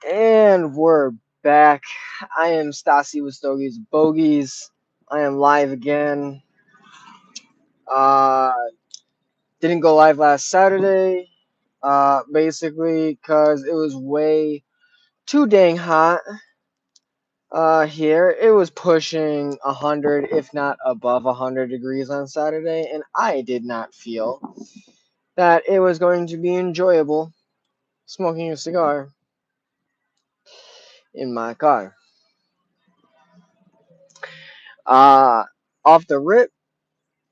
And we're back. I am Stassi with Stogies Bogies. I am live again. Uh, didn't go live last Saturday, basically because it was way too dang hot. Here it was pushing 100, if not above 100 degrees on Saturday, and I did not feel that it was going to be enjoyable smoking a cigar in my car. Uh, Off the rip.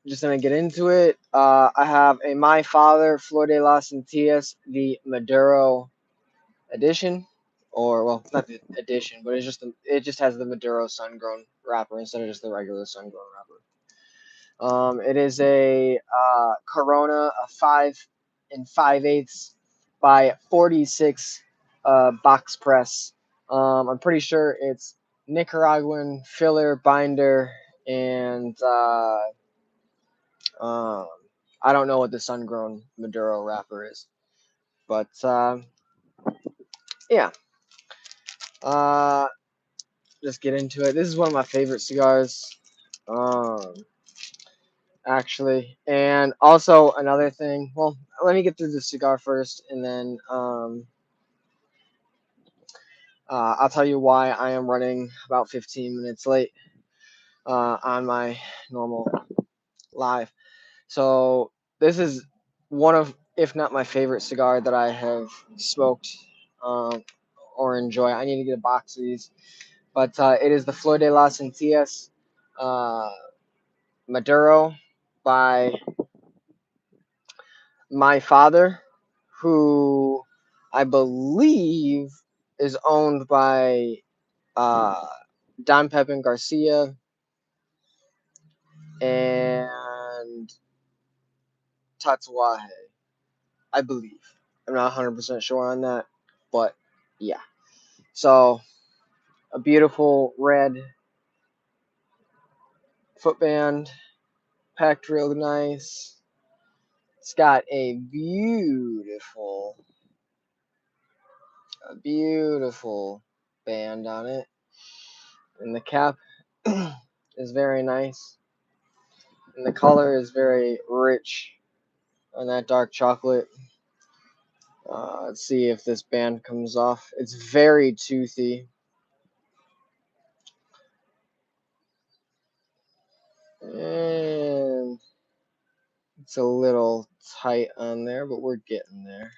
Just gonna get into it. I have a My Father Flor de las Antillas, the Maduro edition, or well, it's not the edition, but it just has the Maduro sun grown wrapper instead of just the regular sun grown wrapper. It is a Corona, a 5 and 5/8 by 46 box press. I'm pretty sure it's Nicaraguan filler binder and. Um, I don't know what the sun-grown Maduro wrapper is, but yeah. Uh, just get into it. This is one of my favorite cigars, um, actually. And also another thing. Well, let me get through the cigar first, and then I'll tell you why I am running about 15 minutes late on my normal live. So this is one of, if not my favorite cigar that I have smoked um, or enjoy. I need to get a box of these, but it is the Flor de las Antillas uh, Maduro by My Father, who I believe is owned by uh, Don Pepin Garcia and Tatuaje, I believe. I'm not 100% sure on that, but yeah. So a beautiful red footband, packed real nice. It's got a beautiful band on it, and the cap is very nice, and the color is very rich on that dark chocolate. Let's see if this band comes off. It's very toothy, and it's a little tight on there, but we're getting there.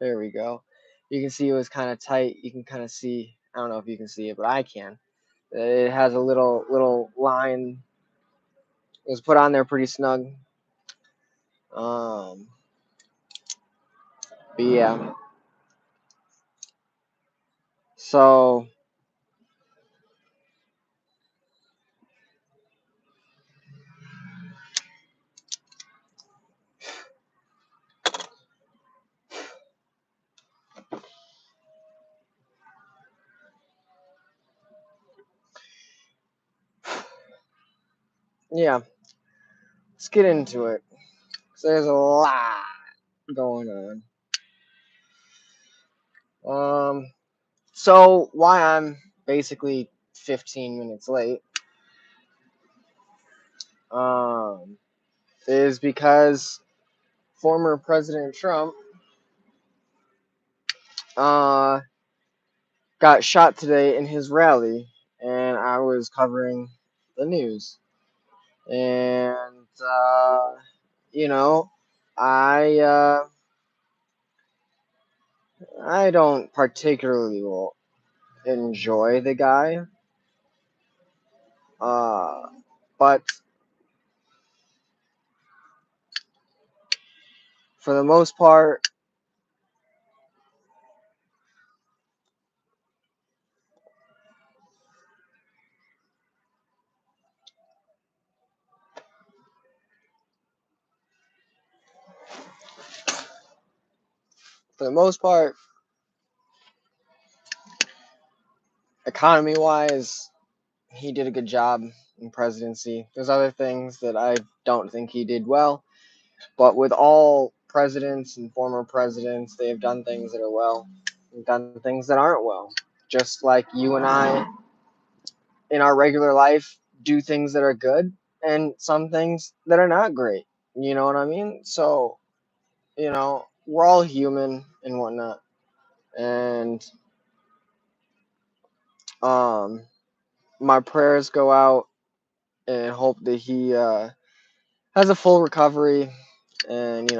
There we go. You can see it was kind of tight. You can kind of see. I don't know if you can see it, but I can. It has a little line. It was put on there pretty snug. Um, but yeah. So yeah, let's get into it. So there's a lot going on. So why I'm basically 15 minutes late, um, is because former President Trump, uh, got shot today in his rally, and I was covering the news, and you know, I I don't particularly enjoy the guy, uh, but for the most part, for the most part, economy wise, he did a good job in presidency. There's other things that I don't think he did well, but with all presidents and former presidents, they have done things that are well, and done things that aren't well. Just like you and I in our regular life do things that are good and some things that are not great. You know what I mean? So, we're all human and whatnot. And um my prayers go out and hope that he has a full recovery, and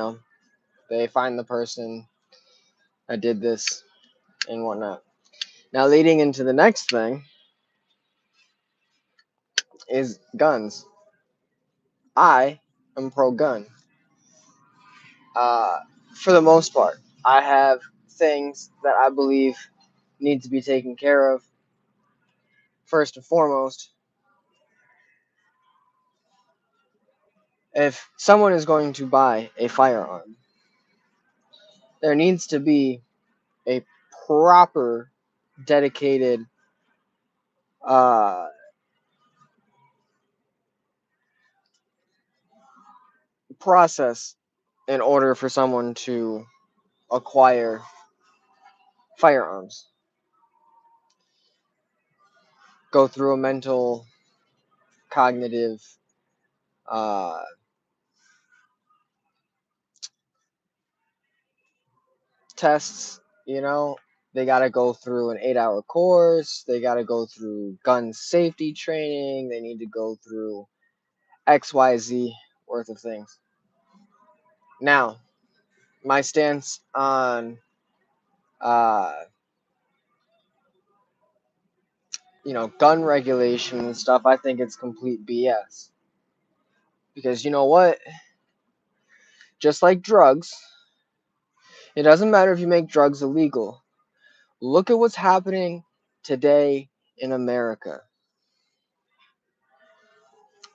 they find the person that did this and whatnot. Now, leading into the next thing is guns. I am pro gun. Uh, for the most part, I have things that I believe need to be taken care of. First and foremost, if someone is going to buy a firearm, there needs to be a proper, dedicated uh, process in order for someone to acquire firearms. Go through a mental, cognitive uh, tests. They got to go through an 8-hour course. They got to go through gun safety training. They need to go through XYZ worth of things. Now, my stance on uh, gun regulation and stuff, I think it's complete BS. Because you know what? Just like drugs, it doesn't matter if you make drugs illegal. Look at what's happening today in America.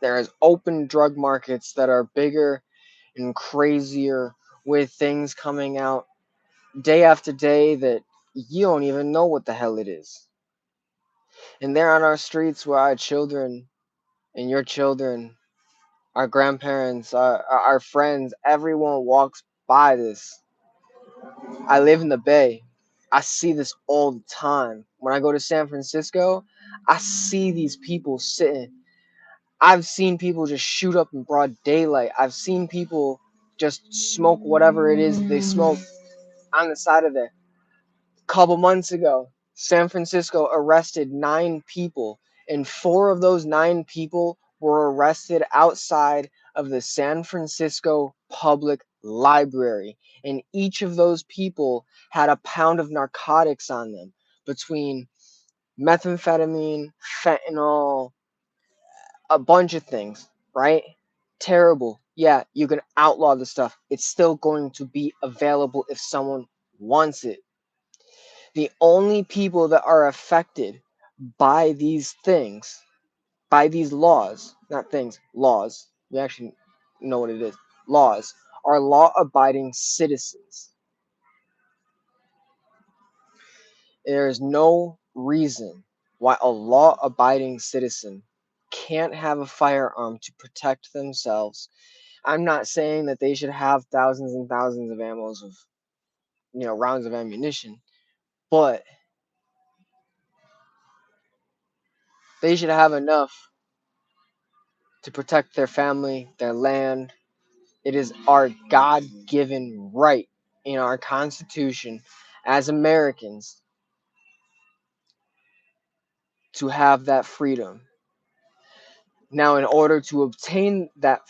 There is open drug markets that are bigger and crazier, with things coming out day after day that you don't even know what the hell it is. And there on our streets where our children and your children, our grandparents, our friends, everyone walks by this. I live in the Bay. I see this all the time. When I go to San Francisco, I see these people sitting. I've seen people just shoot up in broad daylight. I've seen people just smoke whatever it is they smoke on the side of there. A couple months ago, San Francisco arrested 9 people, and 4 of those 9 people were arrested outside of the San Francisco Public Library. And each of those people had a pound of narcotics on them, between methamphetamine, fentanyl, a bunch of things, right? Terrible. Yeah, you can outlaw the stuff. It's still going to be available if someone wants it. The only people that are affected by these things, by these laws, not things, laws, we actually know what it is, laws, are law abiding citizens. There is no reason why a law abiding citizen can't have a firearm to protect themselves. I'm not saying that they should have thousands and thousands of ammos of, rounds of ammunition, but they should have enough to protect their family, their land. It is our God given right in our Constitution as Americans to have that freedom. Now, in order to obtain that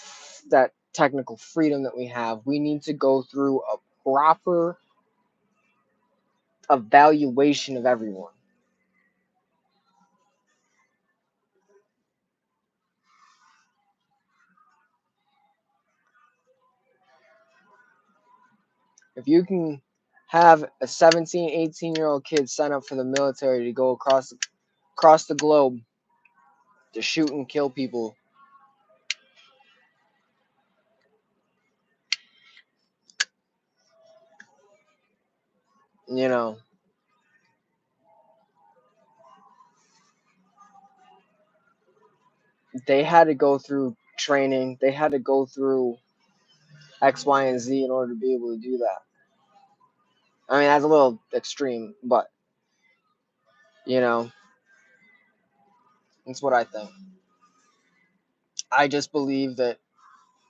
technical freedom that we have, we need to go through a proper evaluation of everyone. If you can have a 17, 18-year-old kid sign up for the military to go across the globe to shoot and kill people, you know, they had to go through training. They had to go through X, Y, and Z in order to be able to do that. I mean, that's a little extreme, but you know, that's what I think. I just believe that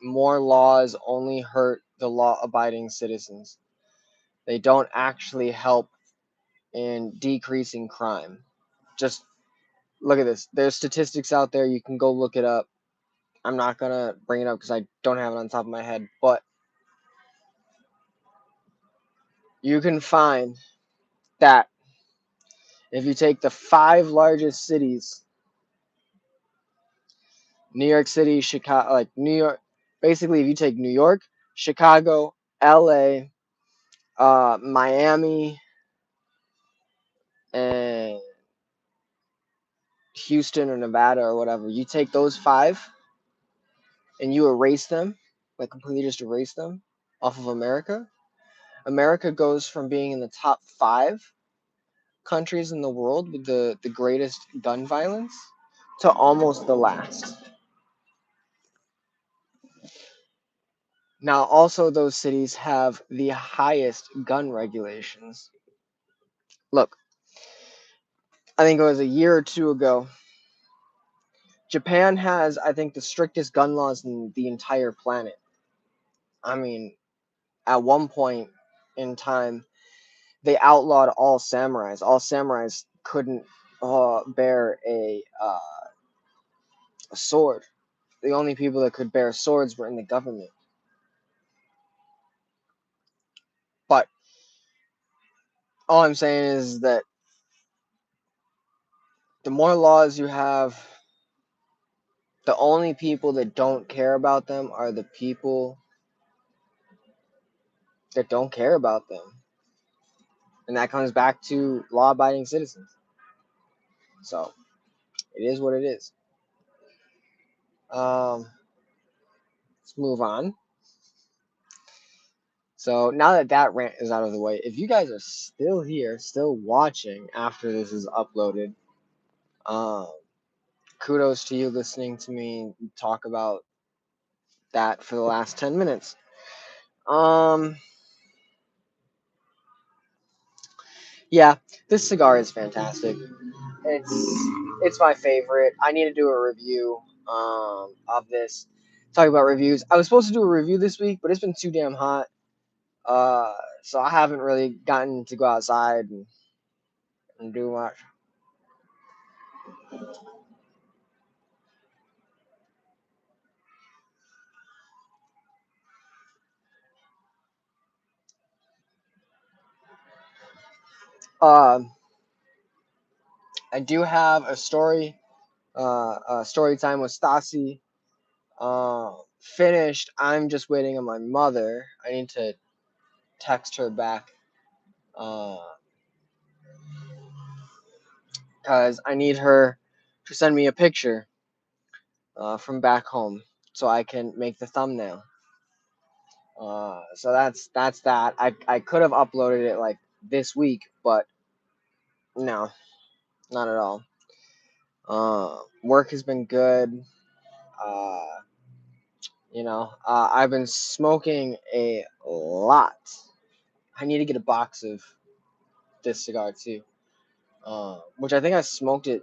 more laws only hurt the law-abiding citizens. They don't actually help in decreasing crime. Just look at this. There's statistics out there. You can go look it up. I'm not gonna bring it up because I don't have it on top of my head, but you can find that if you take the five largest cities, New York City, Chicago, like New York, basically, if you take New York, Chicago, LA, Miami, and Houston or Nevada or whatever, you take those five and you erase them, like completely just erase them off of America. America goes from being in the top five countries in the world with the greatest gun violence to almost the last. Now, also, those cities have the highest gun regulations. Look, I think it was a year or two ago. Japan has, I think, the strictest gun laws in the entire planet. I mean, at one point in time, they outlawed all samurais. All samurais couldn't bear a sword. The only people that could bear swords were in the government. But all I'm saying is that the more laws you have, the only people that don't care about them are the people that don't care about them. And that comes back to law abiding citizens. So it is what it is. Let's move on. So now that that rant is out of the way, if you guys are still here, still watching after this is uploaded, um, kudos to you listening to me talk about that for the last 10 minutes. Um, yeah, this cigar is fantastic. It's my favorite. I need to do a review of this. Talk about reviews. I was supposed to do a review this week, but it's been too damn hot. Uh, so I haven't really gotten to go outside and do much. Um, I do have a story time with Stasi. Finished. I'm just waiting on my mother. I need to text her back. Because I need her to send me a picture from back home so I can make the thumbnail. So that's that. I could have uploaded it like this week, but no, not at all. Work has been good. Uh, I've been smoking a lot. I need to get a box of this cigar too, which I think I smoked it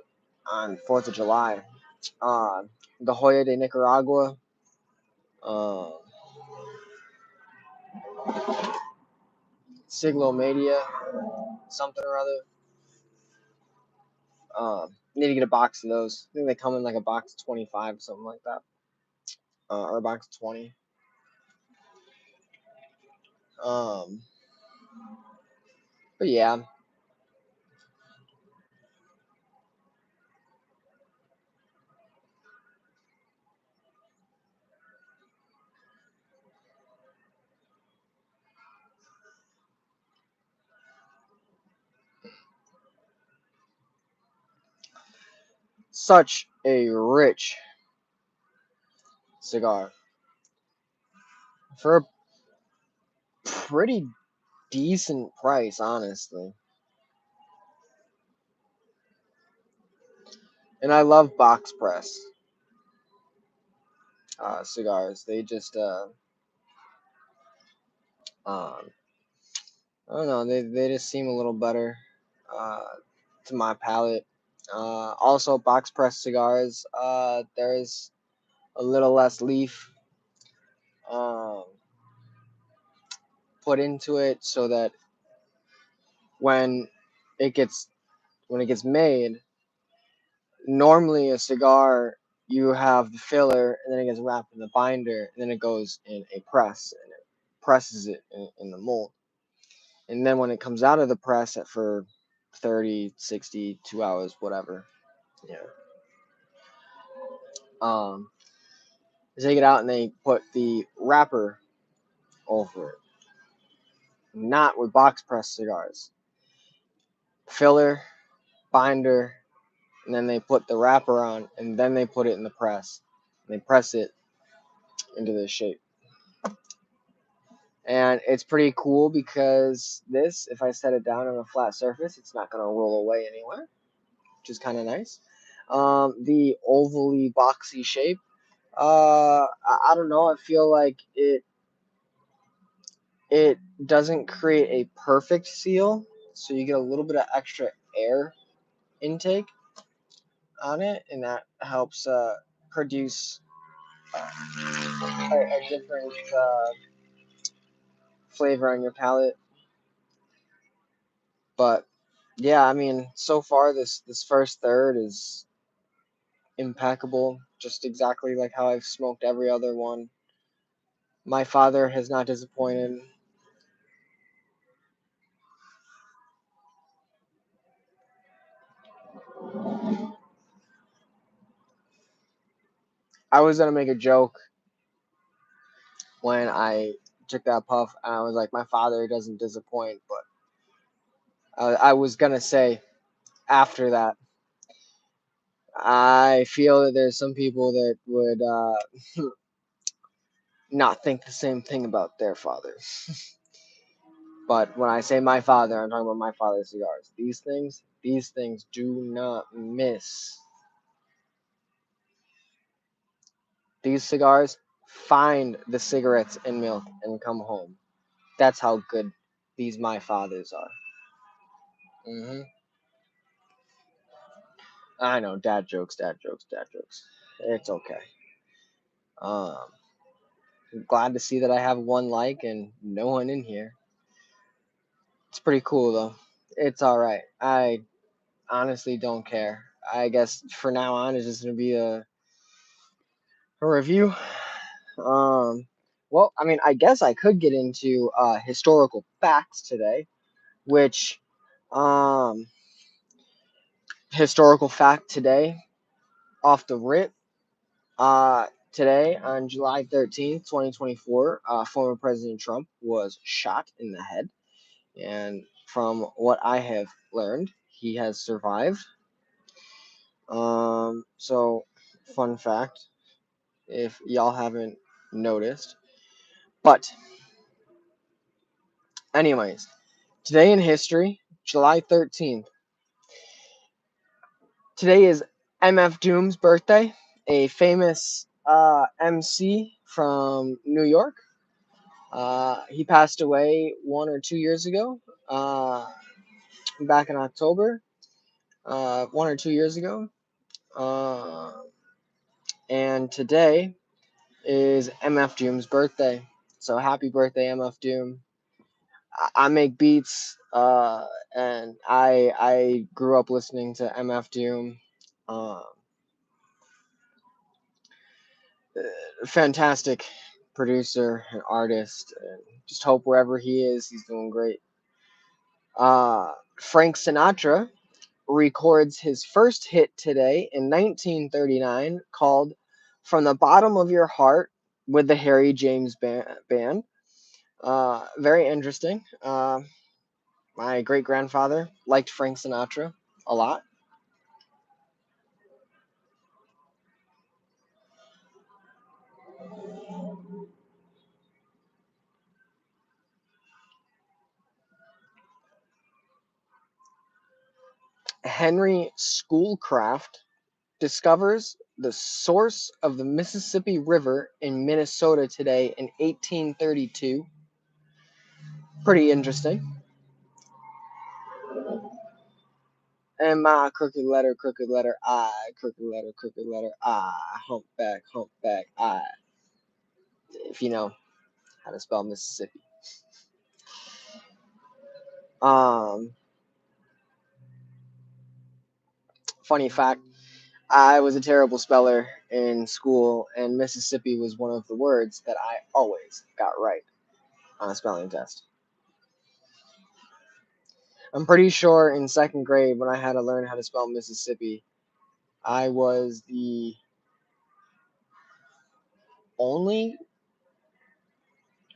on 4th of July. Uh, the Hoya de Nicaragua. Uh, Siglomedia, something or other. Need to get a box of those. I think they come in like a box of 25, something like that, or a box of 20. Um, but yeah, such a rich cigar for a pretty decent price, honestly. And I love box press cigars. They just Um, I don't know. They just seem a little better uh, to my palate. Also, box press cigars. There's a little less leaf um, put into it, so that when it gets when it gets made, normally a cigar you have the filler, and then it gets wrapped in the binder, and then it goes in a press, and it presses it in the mold. And then when it comes out of the press for 30, 60, 2 hours, whatever, yeah, um, they take it out and they put the wrapper over it. Not with box press cigars. Filler, binder, and then they put the wrapper on, and then they put it in the press. And they press it into this shape. And it's pretty cool because this, if I set it down on a flat surface, it's not going to roll away anywhere, which is kind of nice. The ovally boxy shape, I don't know. I feel like it doesn't create a perfect seal, so you get a little bit of extra air intake on it, and that helps produce a different flavor on your palate. But yeah, I mean, so far this first third is impeccable, just exactly like how I've smoked every other one. My father has not disappointed. I was gonna make a joke when I took that puff, and I was like, my father doesn't disappoint, but I was gonna say after that, I feel that there's some people that would not think the same thing about their father. But when I say my father, I'm talking about my father's cigars. These things do not miss. These cigars find the cigarettes and milk and come home. That's how good these my fathers are. hmm I know, dad jokes, dad jokes, dad jokes. It's okay. Um, glad to see that I have one like and no one in here. It's pretty cool though. It's all right. I honestly don't care. I guess for now on, it's just gonna be a review. Um, well, I mean, I guess I could get into historical facts today, which um, historical fact today, off the rip. Today, on July 13th, 2024, former President Trump was shot in the head. And from what I have learned, he has survived. So, fun fact, if y'all haven't noticed. But, anyways, today in history, July 13th. Today is MF Doom's birthday, a famous MC from New York. He passed away 1 or 2 years ago, back in October, 1 or 2 years ago. Uh, and today is MF Doom's birthday. So happy birthday, MF Doom. I make beats, and I grew up listening to MF Doom. Uh, Fantastic producer and artist. And just hope wherever he is, he's doing great. Frank Sinatra records his first hit today in 1939 called From the Bottom of Your Heart with the Harry James Band. Very interesting. My great grandfather liked Frank Sinatra a lot. Henry Schoolcraft discovers the source of the Mississippi River in Minnesota today in 1832. Pretty interesting. Crooked letter I, crooked letter I, humpback I. If you know how to spell Mississippi. Um, Funny fact, I was a terrible speller in school, and Mississippi was one of the words that I always got right on a spelling test. I'm pretty sure in second grade, when I had to learn how to spell Mississippi, I was the only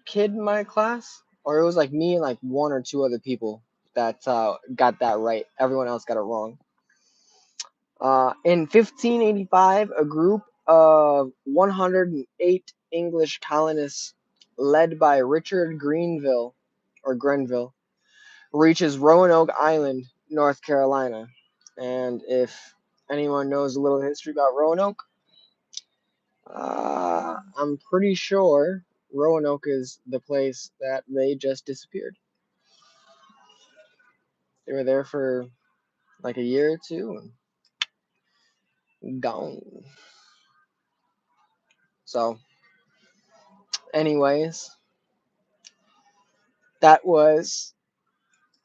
kid in my class, or it was like me and like one or two other people that got that right. Everyone else got it wrong. In 1585, a group of 108 English colonists, led by Richard Grenville, reaches Roanoke Island, North Carolina. And if anyone knows a little history about Roanoke, I'm pretty sure Roanoke is the place that they just disappeared. They were there for like a year or two and gone. So, anyways, that was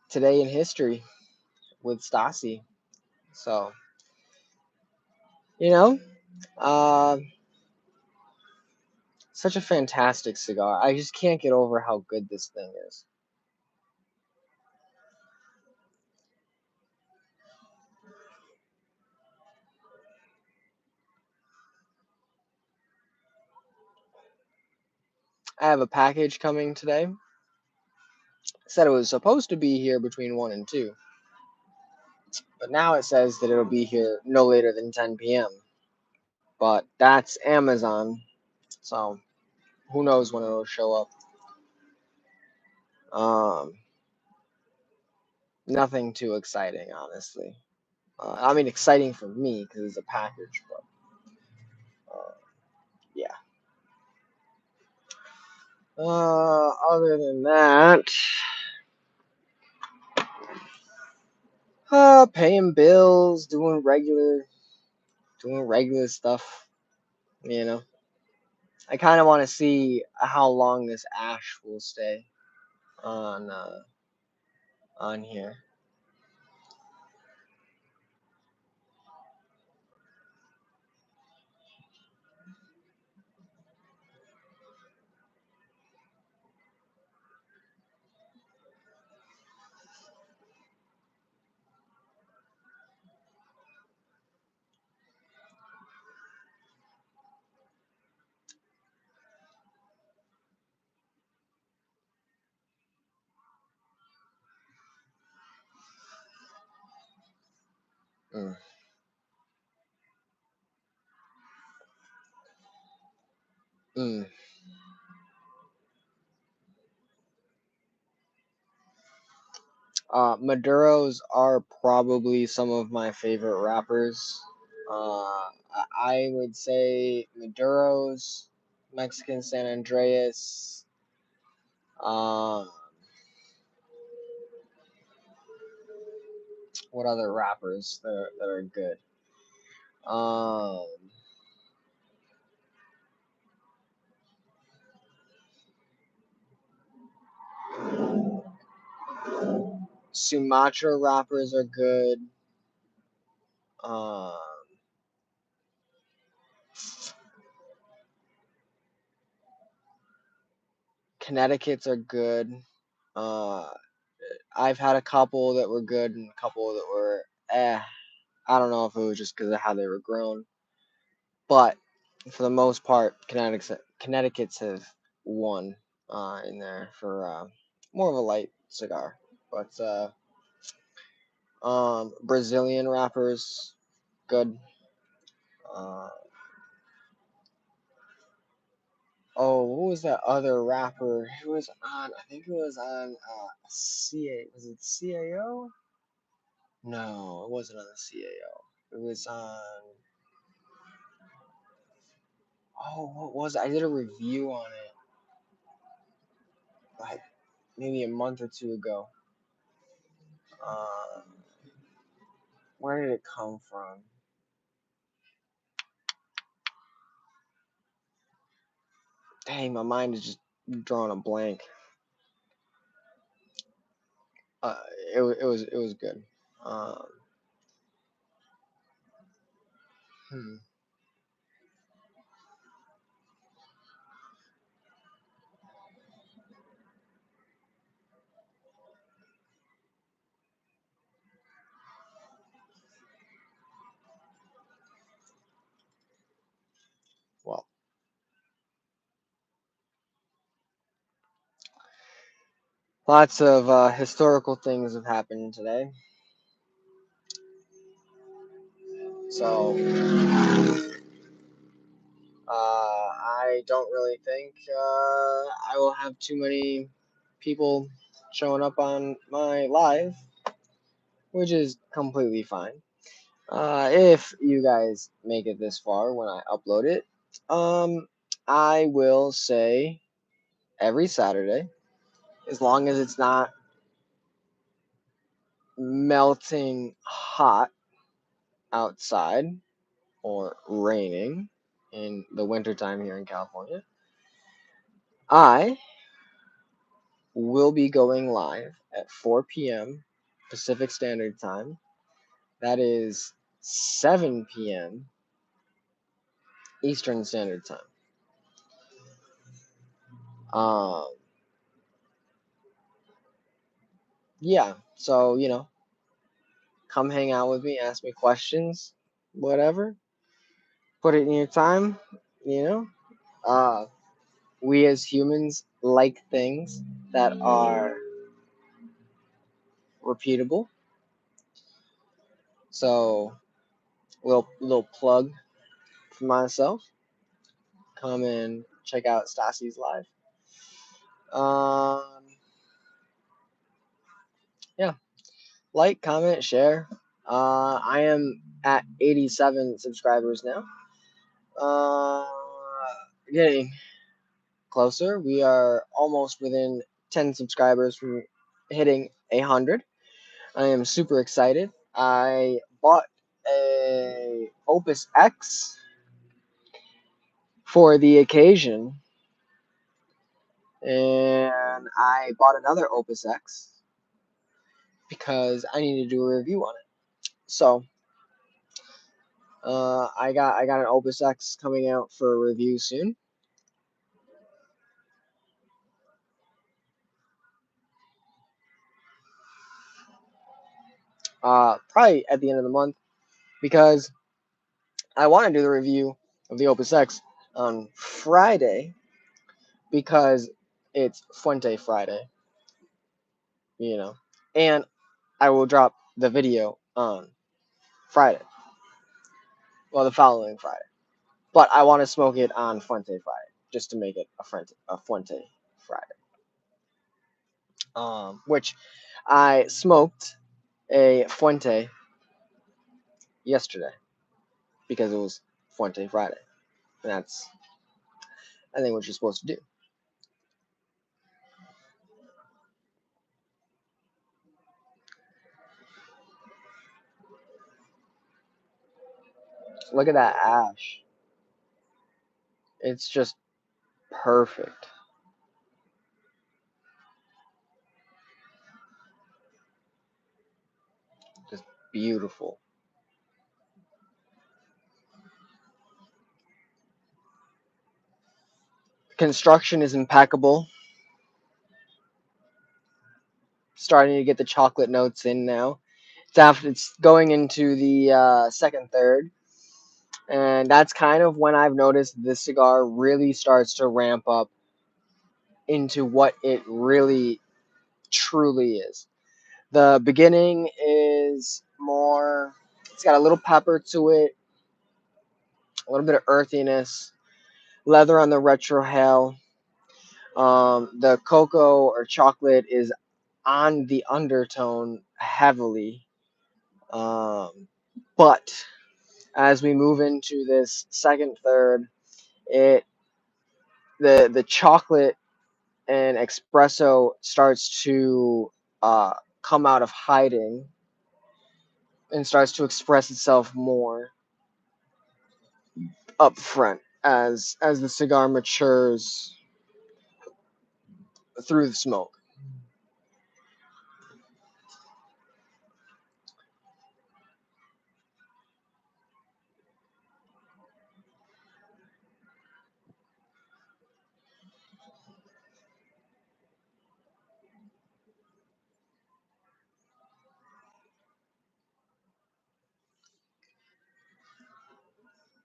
today in history with Stassi. So, you know, uh, such a fantastic cigar. I just can't get over how good this thing is. I have a package coming today. It said it was supposed to be here between 1 and 2, but now it says that it'll be here no later than 10 p.m. But that's Amazon, so who knows when it'll show up. Um, Nothing too exciting, honestly. I mean, exciting for me because it's a package, but yeah. Other than that, paying bills, doing regular stuff. You know, I kind of want to see how long this ash will stay on on here. Mm, mm. Maduros are probably some of my favorite rappers. I would say Maduros, Mexican San Andreas. Um, what other rappers that are good? Um, Sumatra rappers are good. Um, Connecticut's are good. Uh, I've had a couple that were good and a couple that were eh. I don't know if it was just because of how they were grown, but for the most part, Connecticut's have won in there for more of a light cigar. But Brazilian rappers, good. Uh, oh, what was that other rapper? Who was on? I think it was on CA. Was it CAO? No, it wasn't on the CAO. It was on. Oh, what was it? I did a review on it. maybe a month or two ago. Uh, where did it come from? Dang, my mind is just drawing a blank. Uh, it was good. Um, hmm. Well, lots of historical things have happened today. So I don't really think I will have too many people showing up on my live, which is completely fine. If you guys make it this far when I upload it, um, I will say every Saturday, as long as it's not melting hot outside or raining in the wintertime here in California, I will be going live at 4 p.m. Pacific Standard Time. That is 7 p.m. Eastern Standard Time. Um, yeah, so come hang out with me, ask me questions, whatever. Put it in your time, you know. Uh, we as humans like things that are repeatable. So, little plug for myself. Come and check out Stassi's live. Um, yeah, like, comment, share. I am at 87 subscribers now. Uh, getting closer. We are almost within 10 subscribers from hitting 100. I am super excited. I bought a Opus X for the occasion, and I bought another Opus X because I need to do a review on it. So, I got an Opus X coming out for a review soon. Probably at the end of the month because I want to do the review of the Opus X on Friday because it's Fuente Friday, you know, and I will drop the video on Friday, well, the following Friday. But I want to smoke it on Fuente Friday just to make it a Fuente Friday. Which I smoked a Fuente yesterday because it was Fuente Friday. And that's, I think, what you're supposed to do. Look at that ash. It's just perfect. Just beautiful. Construction is impeccable. Starting to get the chocolate notes in now. It's going into the second third, and that's kind of when I've noticed this cigar really starts to ramp up into what it really truly is. The beginning is more. It's got a little pepper to it, a little bit of earthiness, leather on the retrohale. The cocoa or chocolate is on the undertone heavily. Um, but as we move into this second third, it the chocolate and espresso starts to uh, come out of hiding and starts to express itself more up front as the cigar matures through the smoke.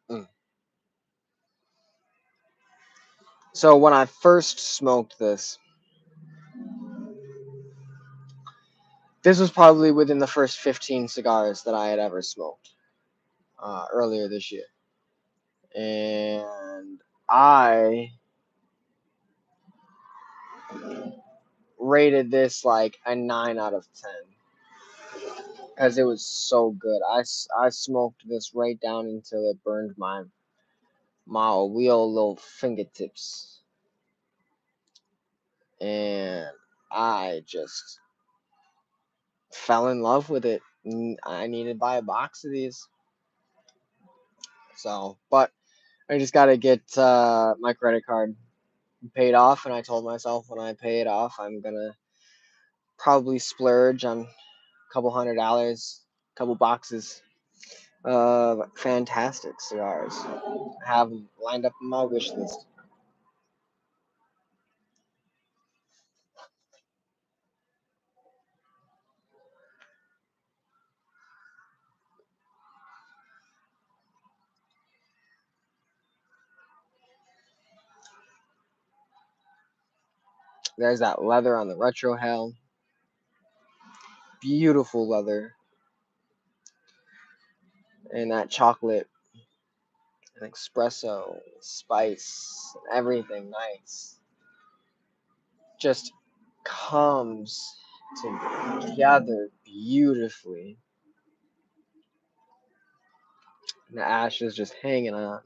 Mm. So when I first smoked this was probably within the first 15 cigars that I had ever smoked earlier this year. And I rated this like a 9 out of 10 because it was so good. I smoked this right down until it burned my real little fingertips. And I just fell in love with it. I needed to buy a box of these. So, but I just got to get my credit card paid off. And I told myself when I pay it off, I'm going to probably splurge on a couple $100, couple boxes of fantastic cigars. I have them lined up on my wish list. There's that leather on the retro hell. Beautiful leather. And that chocolate and espresso, spice, everything nice. Just comes together beautifully. And the ash is just hanging on.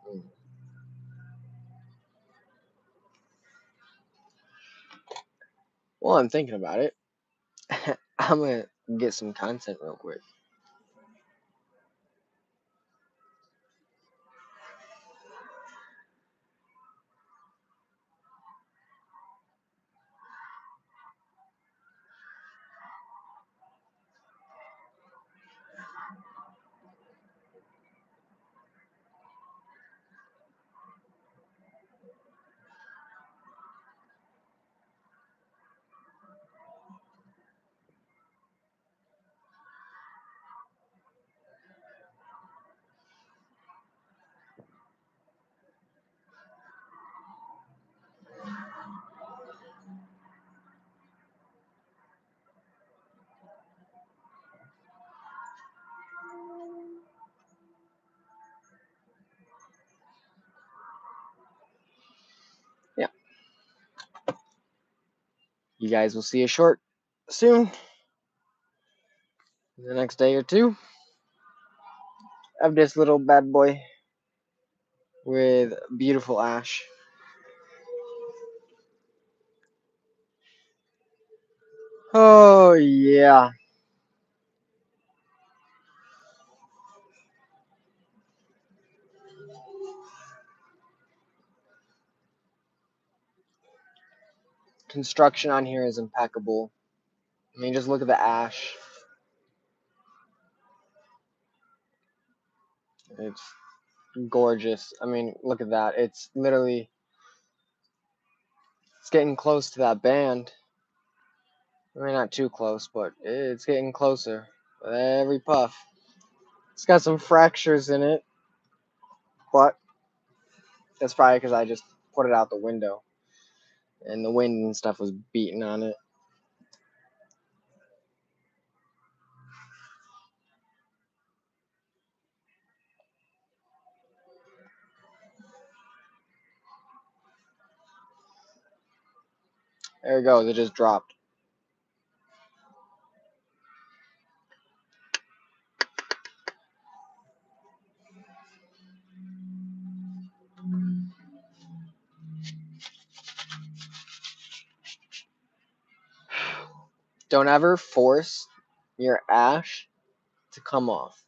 Mm. Well, I'm thinking about it. I'm gonna get some content real quick. Yeah, you guys will see a short soon, the next day or two, of this little bad boy with beautiful ash. Oh, yeah. Construction on here is impeccable. I mean, just look at the ash. It's gorgeous. I mean, look at that. It's literally, it's getting close to that band. I mean, not too close, but it's getting closer with every puff. It's got some fractures in it, but that's probably because I just put it out the window and the wind and stuff was beating on it. There it goes. It just dropped. Don't ever force your ash to come off.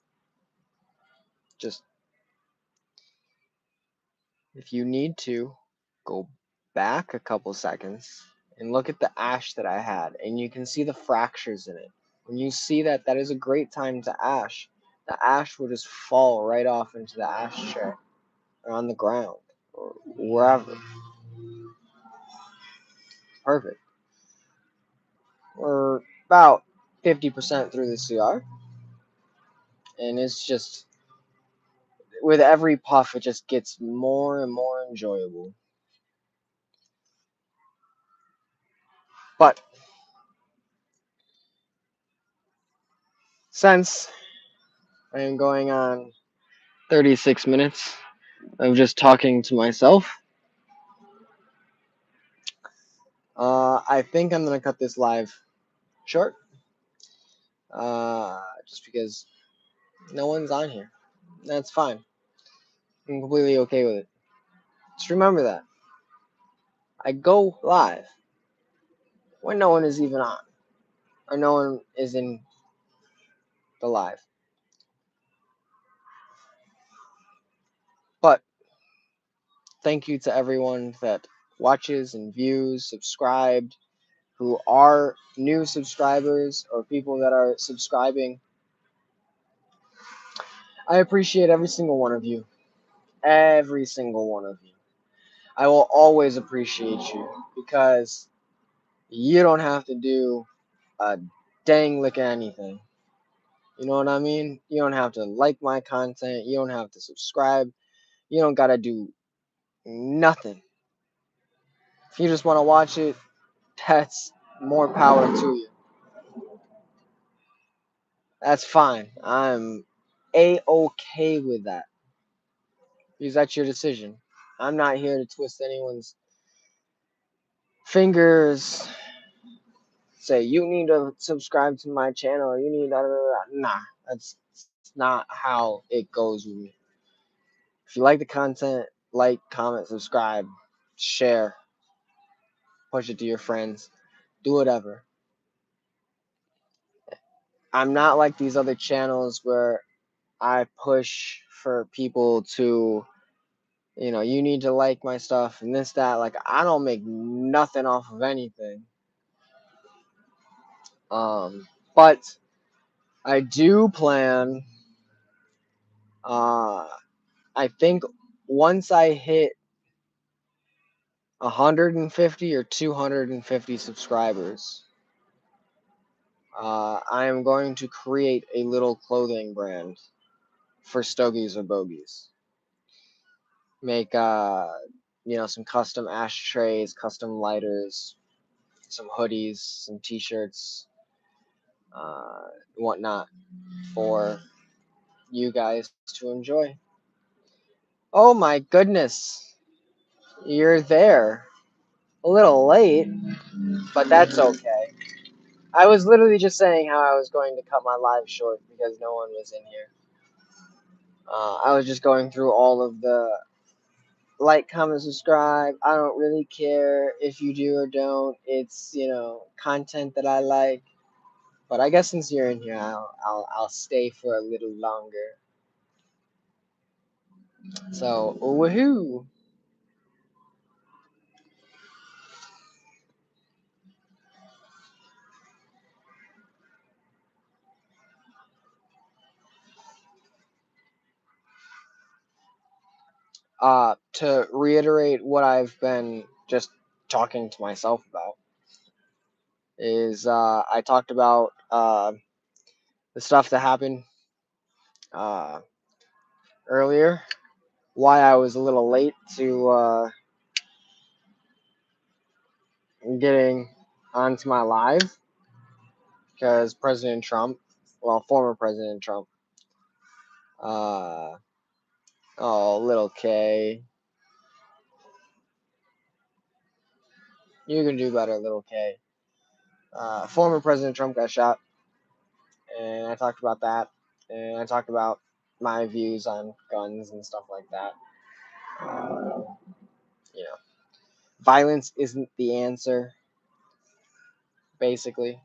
Just if you need to, go back a couple seconds and look at the ash that I had, and you can see the fractures in it. When you see that, that is a great time to ash. The ash will just fall right off into the ashtray or on the ground or wherever. Perfect. We're about 50% through the cigar, and it's just with every puff, it just gets more and more enjoyable. But since I am going on 36 minutes of just talking to myself, I think I'm gonna cut this live short, just because no one's on here. That's fine. I'm completely okay with it. Just remember that I go live when no one is even on, or no one is in the live. But thank you to everyone that watches and views, subscribed, who are new subscribers or people that are subscribing. I appreciate every single one of you. Every single one of you. I will always appreciate you because you don't have to do a dang lick of anything. You know what I mean? You don't have to like my content. You don't have to subscribe. You don't got to do nothing. If you just want to watch it, that's more power to you. That's fine. I'm A-okay with that because that's your decision. I'm not here to twist anyone's fingers, say you need to subscribe to my channel or you need nah, that's not how it goes with me. If you like the content, like, comment, subscribe, share, push it to your friends, do whatever. I'm not like these other channels where I push for people to, you need to like my stuff and this, that. Like, I don't make nothing off of anything. But I do plan, I think once I hit 150 or 250 subscribers, I am going to create a little clothing brand for Stogies or Bogies. Make some custom ashtrays, custom lighters, some hoodies, some t-shirts, whatnot for you guys to enjoy. Oh my goodness, you're there. A little late, but that's okay. I was literally just saying how I was going to cut my live short because no one was in here. I was just going through all of the like, comment, subscribe. I don't really care if you do or don't. It's, content that I like. But I guess since you're in here, I'll stay for a little longer. So, woohoo! To reiterate what I've been just talking to myself about is I talked about the stuff that happened uh, earlier, why I was a little late to getting onto my live, because President Trump, well, former President Trump, uh, oh, little K, you can do better, little K. Former President Trump got shot, and I talked about that, and I talked about my views on guns and stuff like that. Uh, you know, Violence isn't the answer, basically.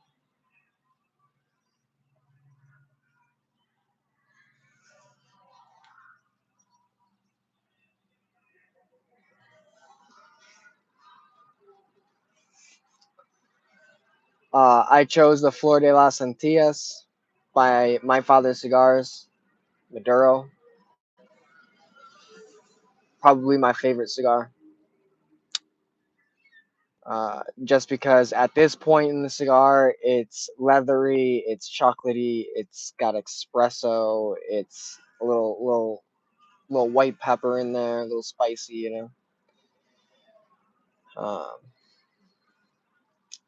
I chose the Flor de las Antillas by My Father's Cigars, Maduro. Probably my favorite cigar. Just because at this point in the cigar, it's leathery, it's chocolatey, it's got espresso, it's a little white pepper in there, a little spicy, you know.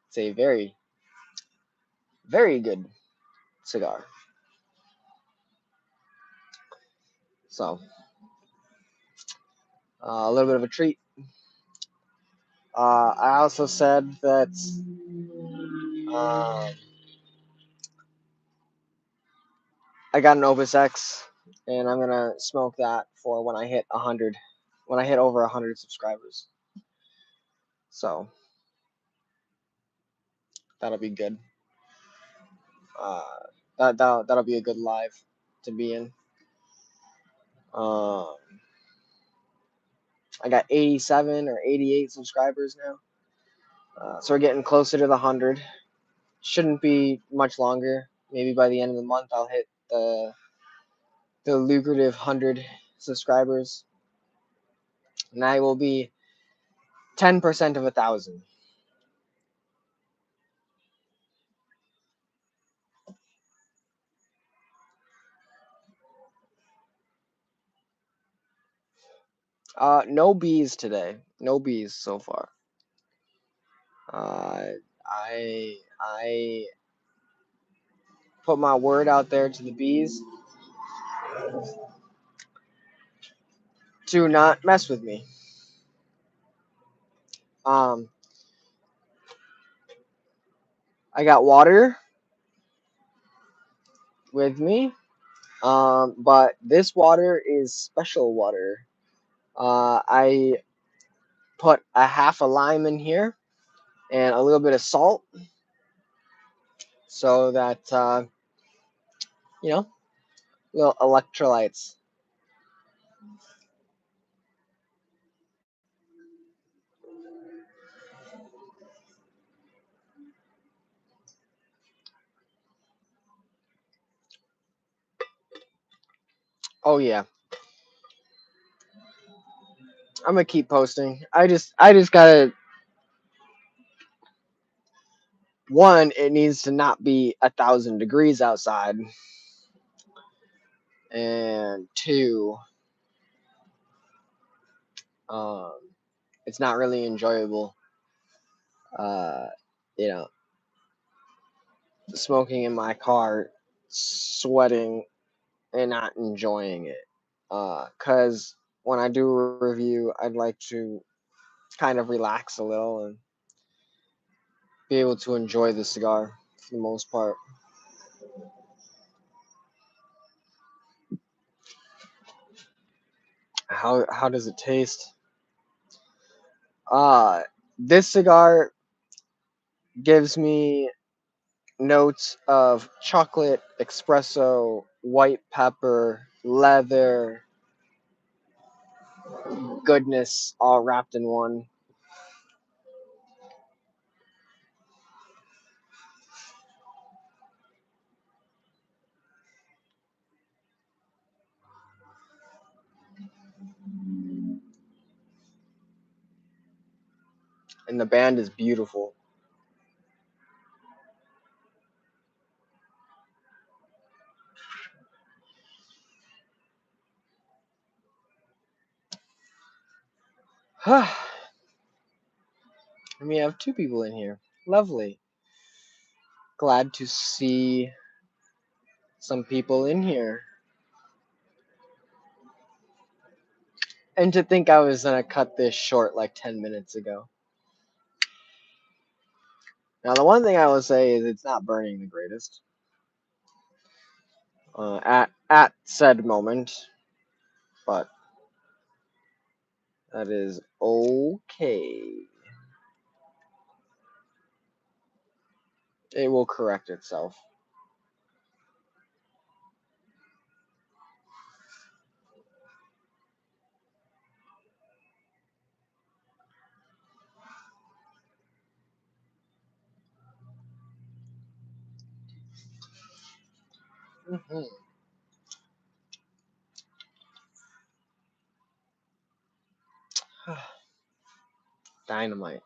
It's a very good cigar. So a little bit of a treat. I also said that um, I got an Opus X, and I'm gonna smoke that for when I hit 100, when I hit over 100 subscribers. So that'll be good. Uh, that'll be a good live to be in. Um, I got 87 or 88 subscribers now, so we're getting closer to the 100. Shouldn't be much longer. Maybe by the end of the month, I'll hit the lucrative 100 subscribers, and I will be 10% of 1,000. No bees today. No bees so far. Uh, I put my word out there to the bees to not mess with me. Um, I got water with me. But this water is special water. I put a half a lime in here and a little bit of salt so that you know, little electrolytes. Oh yeah, I'm gonna keep posting. I just gotta, one, it needs to not be 1,000 degrees outside, and two, um, it's not really enjoyable. Uh, you know, smoking in my car, sweating and not enjoying it. Cause when I do a review, I'd like to kind of relax a little and be able to enjoy the cigar for the most part. How does it taste? Uh this cigar gives me notes of chocolate, espresso, white pepper, leather, goodness all wrapped in one. And the band is beautiful. And we have two people in here. Lovely. Glad to see some people in here. And to think I was gonna cut this short like 10 minutes ago. Now, the one thing I will say is it's not burning the greatest at said moment, but that is okay. It will correct itself. Mhm. Dynamite.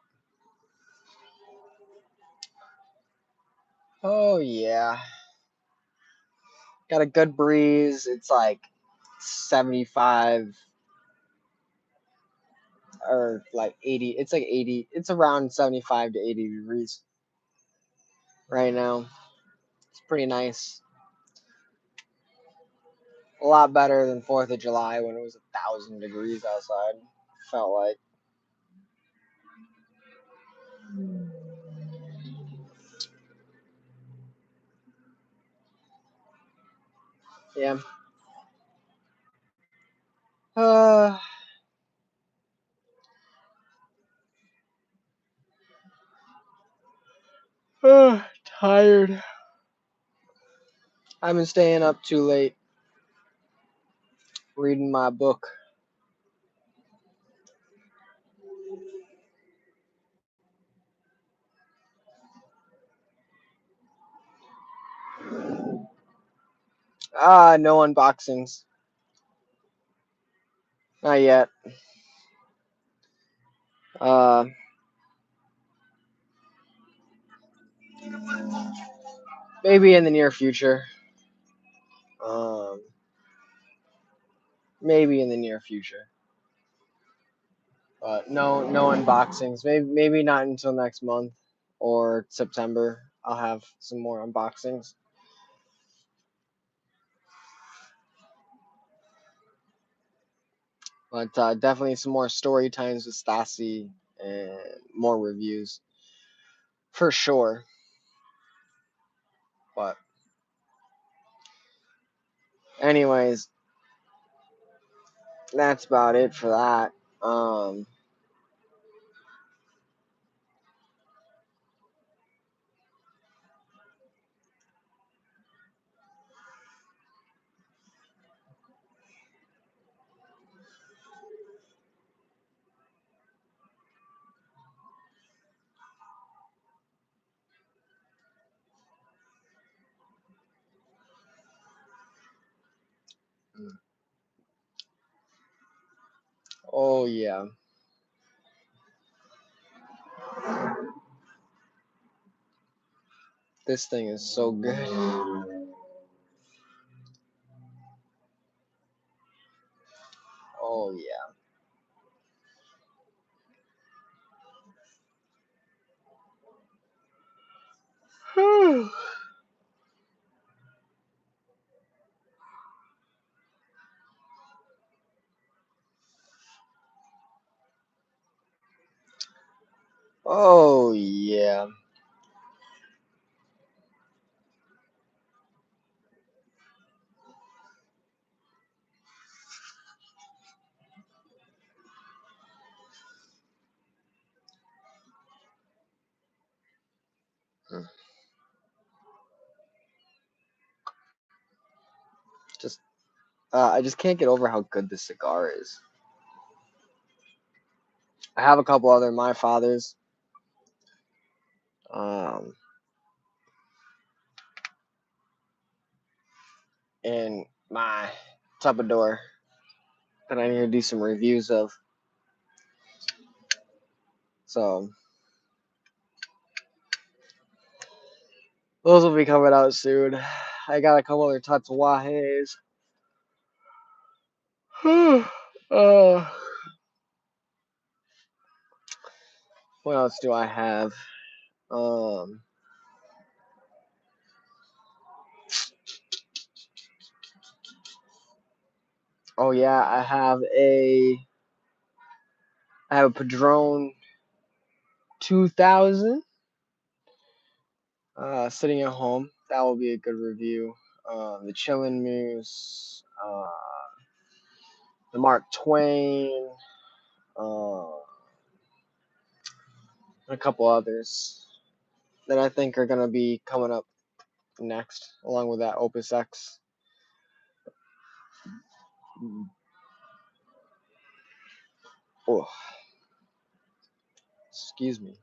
Oh yeah. Got a good breeze. It's like 75 or like 80. It's like 80. It's around 75 to 80 degrees right now. It's pretty nice. A lot better than 4th of July when it was 1,000 degrees outside. Felt like. Yeah. Uh, tired. I've been staying up too late reading my book. No unboxings. Not yet. Uh, maybe in the near future. Um, maybe in the near future. But no unboxings. Maybe not until next month or September. I'll have some more unboxings. But definitely some more story times with Stassi and more reviews for sure. But anyways, that's about it for that. Oh yeah, this thing is so good. Oh yeah. Oh yeah. Just I just can't get over how good this cigar is. I have a couple other my fathers. Um, in my Tupperware that I need to do some reviews of. So those will be coming out soon. I got a couple other Tatuajes. uh, what else do I have? Um, oh yeah, I have a Padron 2000 sitting at home. That will be a good review. The Chillin' Moose, the Mark Twain, uh, and a couple others that I think are gonna be coming up next, along with that Opus X. Oh, excuse me.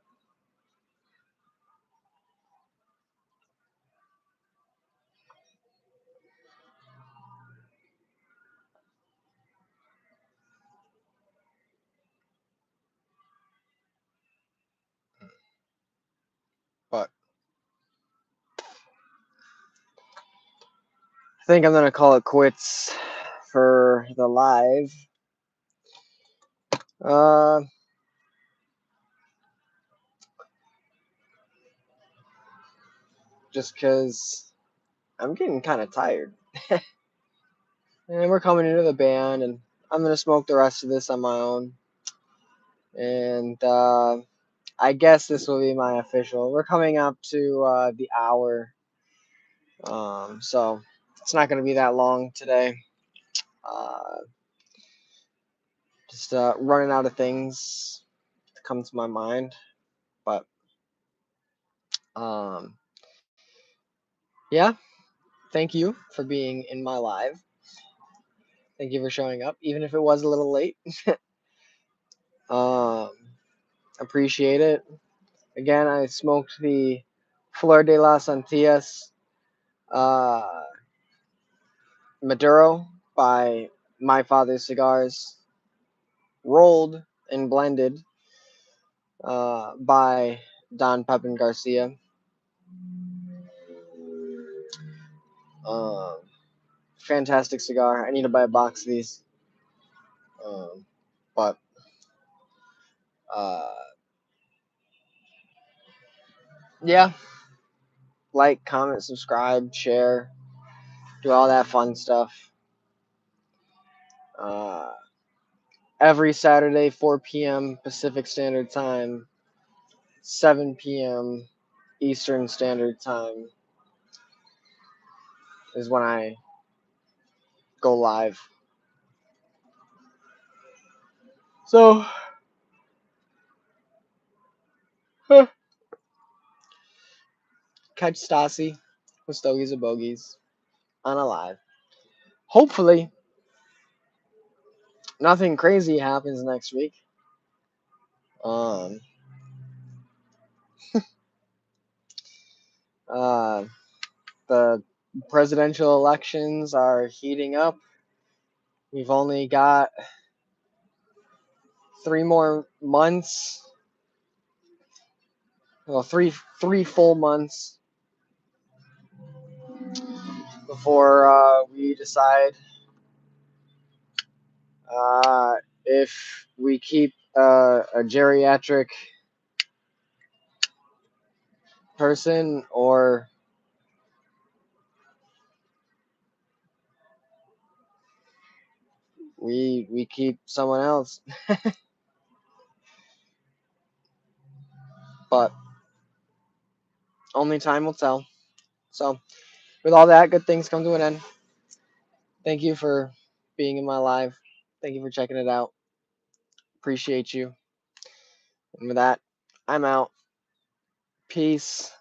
I think I'm gonna call it quits for the live. Uh, just because I'm getting kind of tired. And we're coming into the band, and I'm gonna smoke the rest of this on my own. And I guess this will be my official. We're coming up to the hour, so it's not gonna be that long today. Uh, just running out of things to come to my mind, but um, yeah. Thank you for being in my live. Thank you for showing up, even if it was a little late. Um, appreciate it. Again, I smoked the Flor de las Antillas uh, Maduro by My Father's Cigars, rolled and blended by Don Pepin Garcia. Um, fantastic cigar. I need to buy a box of these. Um, but uh, yeah, like, comment, subscribe, share, do all that fun stuff. Uh, every Saturday, 4 p.m. Pacific Standard Time, 7 p.m. Eastern Standard Time is when I go live. So, catch Stassi with Stogies and Bogies on a live. Hopefully, nothing crazy happens next week. Um, uh, the presidential elections are heating up. We've only got 3 more months. Well, three full months before we decide if we keep a geriatric person or we keep someone else. But only time will tell. So, with all that, good things come to an end. Thank you for being in my live. Thank you for checking it out. Appreciate you. And with that, I'm out. Peace.